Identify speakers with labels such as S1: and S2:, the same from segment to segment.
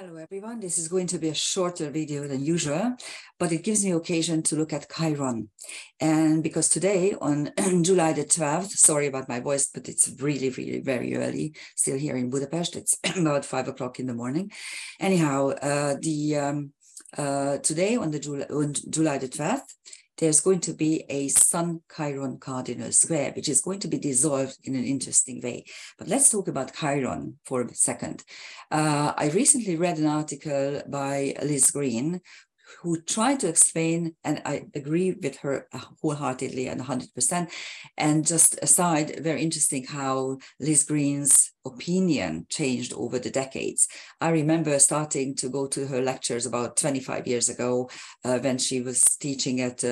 S1: Hello everyone, this is going to be a shorter video than usual, but it gives me occasion to look at Chiron. And because today on July the 12th, sorry about my voice, but it's really, really very early, still here in Budapest, it's about 5 o'clock in the morning. Anyhow, today on July the 12th, there's going to be a Sun-Chiron cardinal square, which is going to be dissolved in an interesting way. But let's talk about Chiron for a second. I recently read an article by Liz Green, who tried to explain, and I agree with her wholeheartedly and 100%. And just aside, very interesting how Liz Green's opinion changed over the decades. I remember starting to go to her lectures about 25 years ago when she was teaching at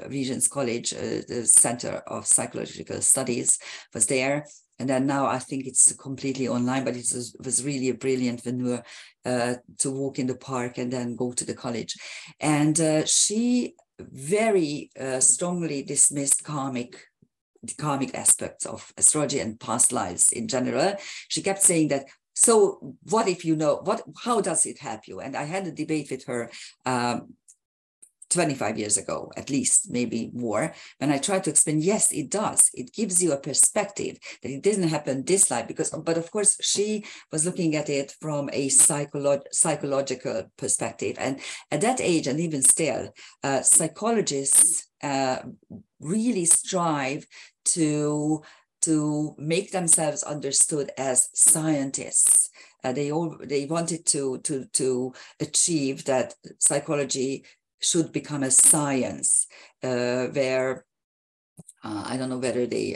S1: Regent's College, the Center of Psychological Studies was there. And then now I think it's completely online, but it was really a brilliant venue to walk in the park and then go to the college. And she very strongly dismissed the karmic aspects of astrology and past lives in general. She kept saying that, so what if you know, how does it help you? And I had a debate with her 25 years ago, at least, maybe more, when I tried to explain, yes, it does. It gives you a perspective that it didn't happen this life, but of course, she was looking at it from a psychological perspective. And at that age, and even still, psychologists really strive to make themselves understood as scientists. They wanted to achieve that psychology should become a science where I don't know whether they,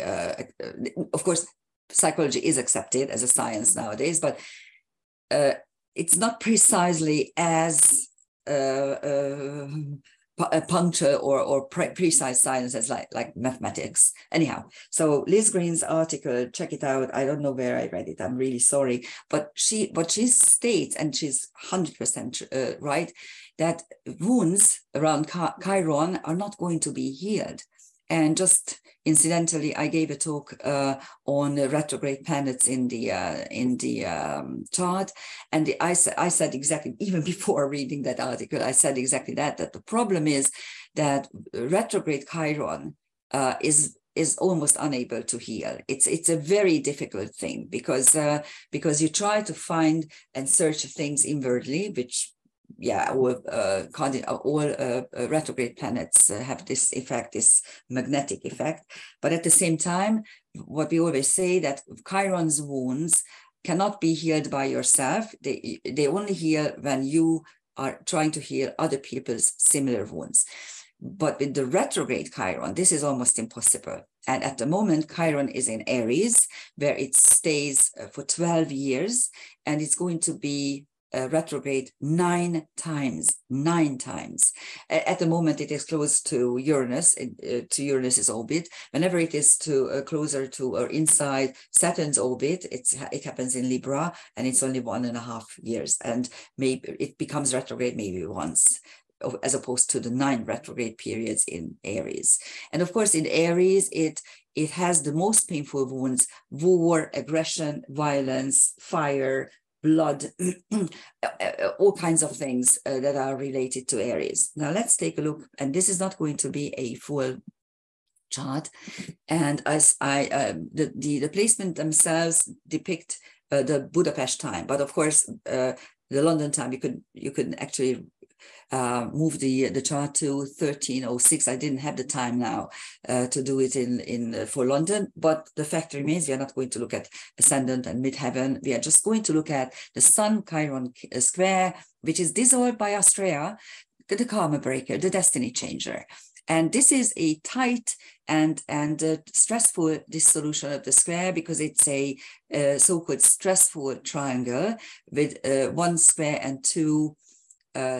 S1: of course, psychology is accepted as a science nowadays, but it's not precisely as punctual or precise science as like mathematics. Anyhow, so Liz Green's article, check it out. I don't know where I read it. I'm really sorry, but she states, and she's 100% right, that wounds around Chiron are not going to be healed. And just incidentally, I gave a talk on retrograde planets in the chart, and I said exactly, even before reading that article, I said exactly that the problem is that retrograde Chiron is almost unable to heal. It's a very difficult thing because you try to find and search things inwardly, which all retrograde planets have this effect, this magnetic effect. But at the same time, what we always say, that Chiron's wounds cannot be healed by yourself. They only heal when you are trying to heal other people's similar wounds. But with the retrograde Chiron, this is almost impossible. And at the moment, Chiron is in Aries, where it stays for 12 years, and it's going to be retrograde 9 times. At the moment, it is close to Uranus, to Uranus's orbit. Whenever it is closer to or inside Saturn's orbit, it happens in Libra, and it's only 1.5 years. And maybe it becomes retrograde maybe once, as opposed to the 9 retrograde periods in Aries. And of course, in Aries, it has the most painful wounds: war, aggression, violence, fire, blood, all kinds of things that are related to Aries. Now let's take a look, and this is not going to be a full chart. And as the placement themselves depict the Budapest time, but of course the London time, you could actually move the chart to 1306. I didn't have the time now to do it for London, but the fact remains, we are not going to look at ascendant and midheaven. We are just going to look at the Sun-Chiron square, which is dissolved by Astrea, the karma breaker, the destiny changer. And this is a tight and stressful dissolution of the square, because it's a so-called stressful triangle with 1 square and 2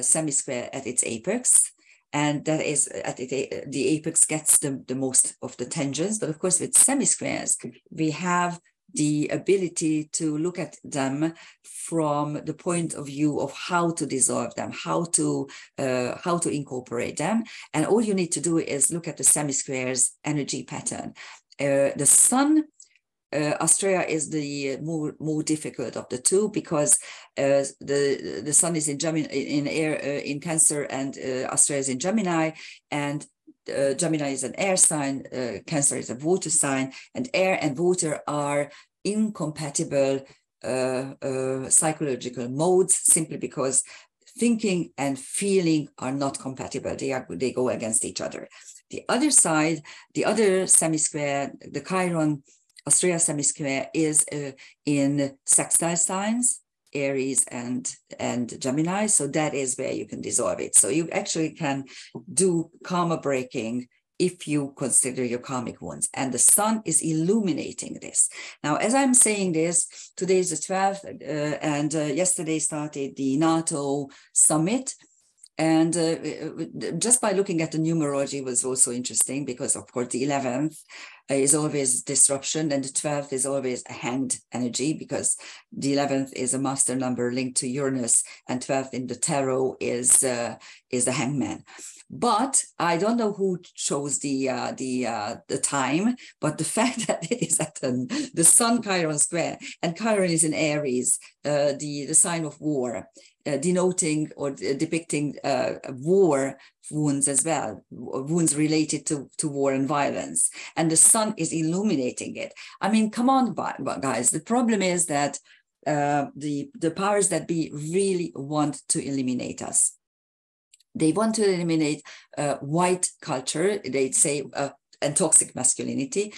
S1: semi-square at its apex, and that is at the apex gets the most of the tangents. But of course, with semi-squares, we have the ability to look at them from the point of view of how to dissolve them, how to incorporate them. And all you need to do is look at the semi-squares energy pattern. The Sun Astrea is the more difficult of the two, because the sun is in Gemini, in Cancer, and Astrea is in Gemini, and Gemini is an air sign, Cancer is a water sign, and air and water are incompatible psychological modes, simply because thinking and feeling are not compatible. They go against each other. The other side, the other semi-square, the Chiron Astrea semi-square, is in sextile signs, Aries and Gemini. So that is where you can dissolve it. So you actually can do karma breaking if you consider your karmic wounds. And the sun is illuminating this. Now, as I'm saying this, today is the 12th, and yesterday started the NATO summit. And just by looking at the numerology was also interesting, because of course the 11th is always disruption, and the 12th is always a hanged energy, because the 11th is a master number linked to Uranus, and 12th in the tarot is the hangman. But I don't know who chose the time, but the fact that it is at the Sun Chiron square, and Chiron is in Aries, the sign of war, denoting or depicting war wounds as well, wounds related to war and violence. And the sun is illuminating it. I mean, come on, guys. The problem is that the powers that be really want to eliminate us. They want to eliminate white culture, they'd say, and toxic masculinity.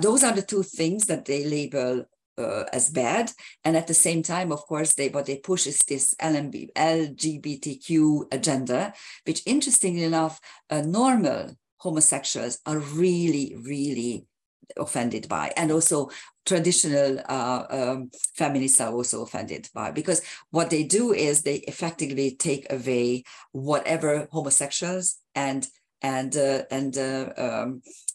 S1: Those are the two things that they label as bad. And at the same time, of course, what they push is this LGBTQ agenda, which, interestingly enough, normal homosexuals are really, really offended by, and also traditional feminists are also offended by, because what they do is they effectively take away whatever homosexuals and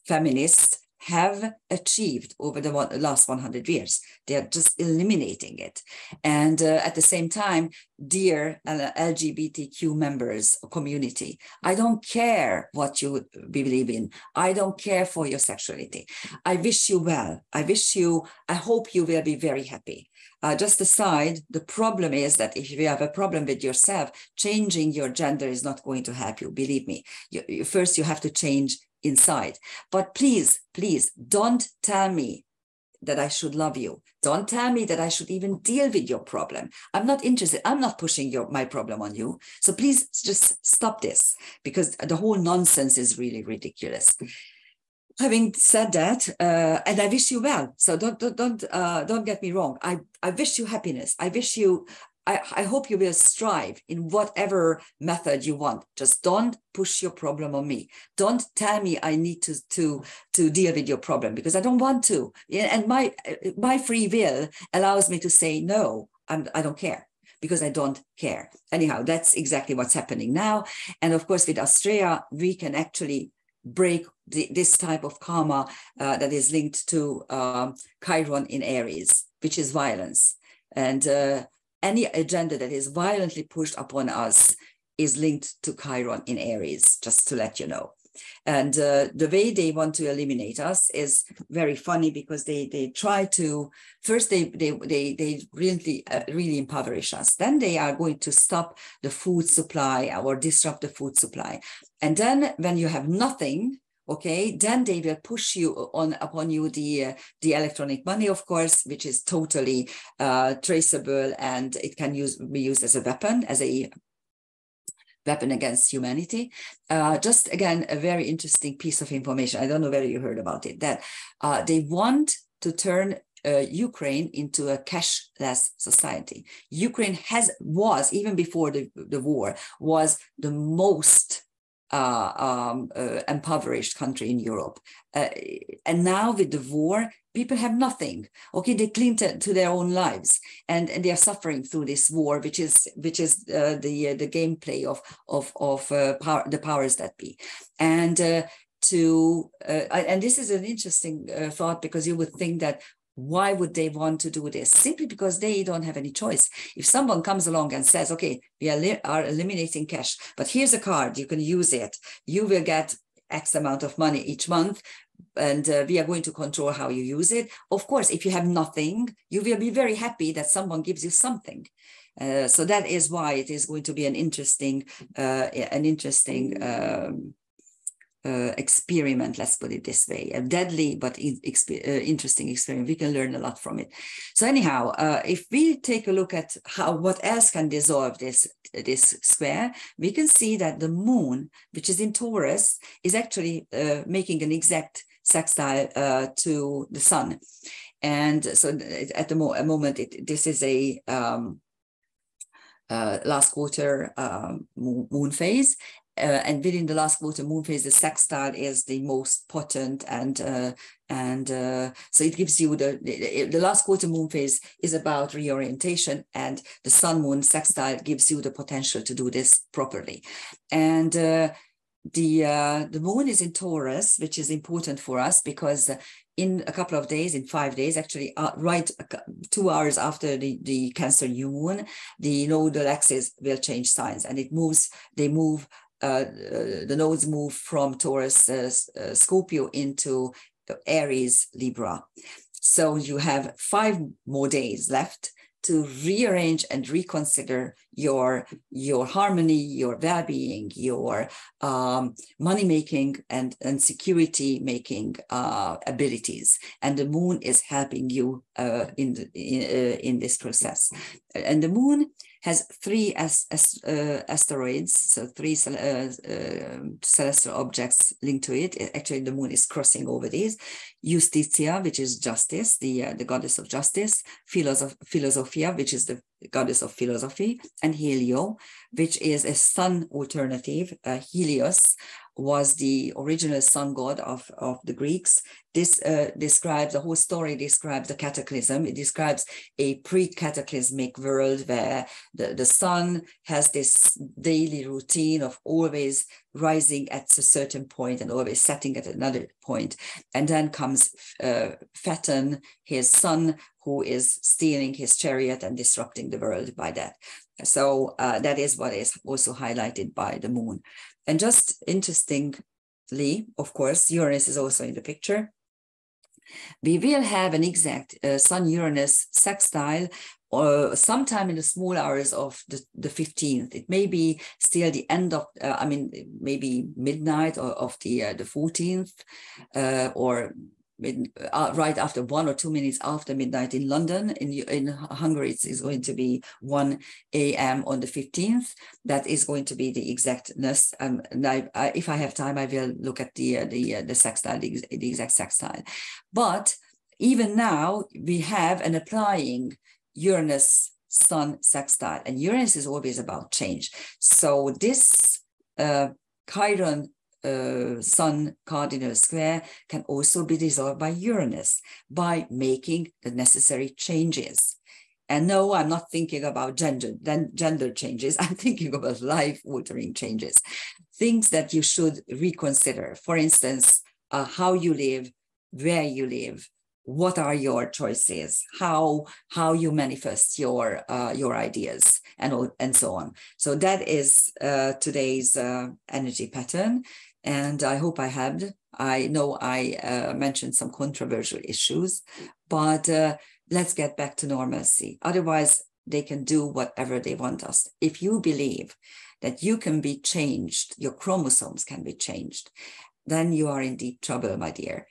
S1: feminists have achieved over the last 100 years. They are just eliminating it. And at the same time, dear LGBTQ members, community, I don't care what you believe in. I don't care for your sexuality. I wish you well. I hope you will be very happy. Just aside, the problem is that if you have a problem with yourself, changing your gender is not going to help you. Believe me. First, you have to change inside. But please, don't tell me that I should love you. Don't tell me that I should even deal with your problem. I'm not interested. I'm not pushing my problem on you. So please just stop this, because the whole nonsense is really ridiculous. Having said that, and I wish you well. So don't get me wrong. I wish you happiness. I hope you will strive in whatever method you want. Just don't push your problem on me. Don't tell me I need to deal with your problem, because I don't want to. And my free will allows me to say no. I don't care, because I don't care. Anyhow, that's exactly what's happening now. And of course, with Astrea, we can actually break this type of karma that is linked to Chiron in Aries, which is violence. And any agenda that is violently pushed upon us is linked to Chiron in Aries, just to let you know. And the way they want to eliminate us is very funny, because they try to, first they really impoverish us. Then they are going to stop the food supply or disrupt the food supply. And then when you have nothing, okay, then they will push upon you the electronic money, of course, which is totally traceable, and it can be used as a weapon against humanity. Just again, a very interesting piece of information. I don't know whether you heard about it, that they want to turn Ukraine into a cashless society. Ukraine was, even before the war, was the most impoverished country in Europe. And now with the war, people have nothing. Okay, they cling to their own lives, and they are suffering through this war, which is the gameplay of the powers that be. And and this is an interesting thought, because you would think that, why would they want to do this? Simply because they don't have any choice. If someone comes along and says, okay, we are eliminating cash, but here's a card, you can use it, you will get X amount of money each month, and we are going to control how you use it. Of course, if you have nothing, you will be very happy that someone gives you something. So that is why it is going to be an interesting experiment, let's put it this way, a deadly but interesting experiment. We can learn a lot from it. So anyhow, if we take a look at what else can dissolve this square, we can see that the moon, which is in Taurus, is actually making an exact sextile to the sun. And so at the moment, this is a last quarter moon phase. And within the last quarter moon phase, the sextile is the most potent, and so it gives you the last quarter moon phase is about reorientation, and the sun moon sextile gives you the potential to do this properly. And the moon is in Taurus, which is important for us because in a couple of days, in 5 days, actually, right 2 hours after the Cancer new moon, the nodal axis will change signs, and it moves. The nodes move from Taurus Scorpio into Aries Libra. So you have 5 more days left to rearrange and reconsider your harmony, your well-being, your money-making and security-making abilities. And the moon is helping you in this process. And the moon has 3 asteroids, so 3 celestial objects linked to it. Actually, the moon is crossing over these. Justitia, which is justice, the goddess of justice. Philosophia, which is the goddess of philosophy. And Helio, which is a sun alternative. Helios was the original sun god of the Greeks. This describes, the whole story describes the cataclysm. It describes a pre-cataclysmic world where the sun has this daily routine of always rising at a certain point and always setting at another point. And then comes Phaeton, his son, who is stealing his chariot and disrupting the world by that. So that is what is also highlighted by the moon. And just interestingly, of course, Uranus is also in the picture. We will have an exact Sun-Uranus sextile sometime in the small hours of the 15th. It may be still the end of, maybe midnight of the 14th, or right after 1 or 2 minutes after midnight in London. In Hungary, it's going to be 1 a.m. on the 15th. That is going to be the exactness. And if I have time, I will look at the sextile, the exact sextile. But even now, we have an applying Uranus Sun sextile, and Uranus is always about change. So this Chiron Sun Cardinal square can also be dissolved by Uranus by making the necessary changes. And no, I'm not thinking about gender changes. I'm thinking about life-altering changes, things that you should reconsider. For instance, how you live, where you live, what are your choices, how you manifest your ideas, and so on. So that is today's energy pattern. And I hope I helped. I know I mentioned some controversial issues, but let's get back to normalcy. Otherwise, they can do whatever they want us. If you believe that you can be changed, your chromosomes can be changed, then you are in deep trouble, my dear.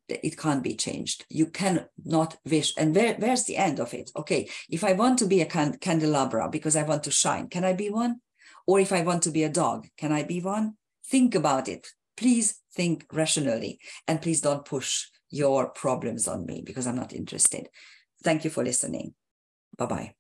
S1: It can't be changed. You cannot wish. And where's the end of it? Okay, if I want to be a candelabra because I want to shine, can I be one? Or if I want to be a dog, can I be one? Think about it. Please think rationally, and please don't push your problems on me because I'm not interested. Thank you for listening. Bye-bye.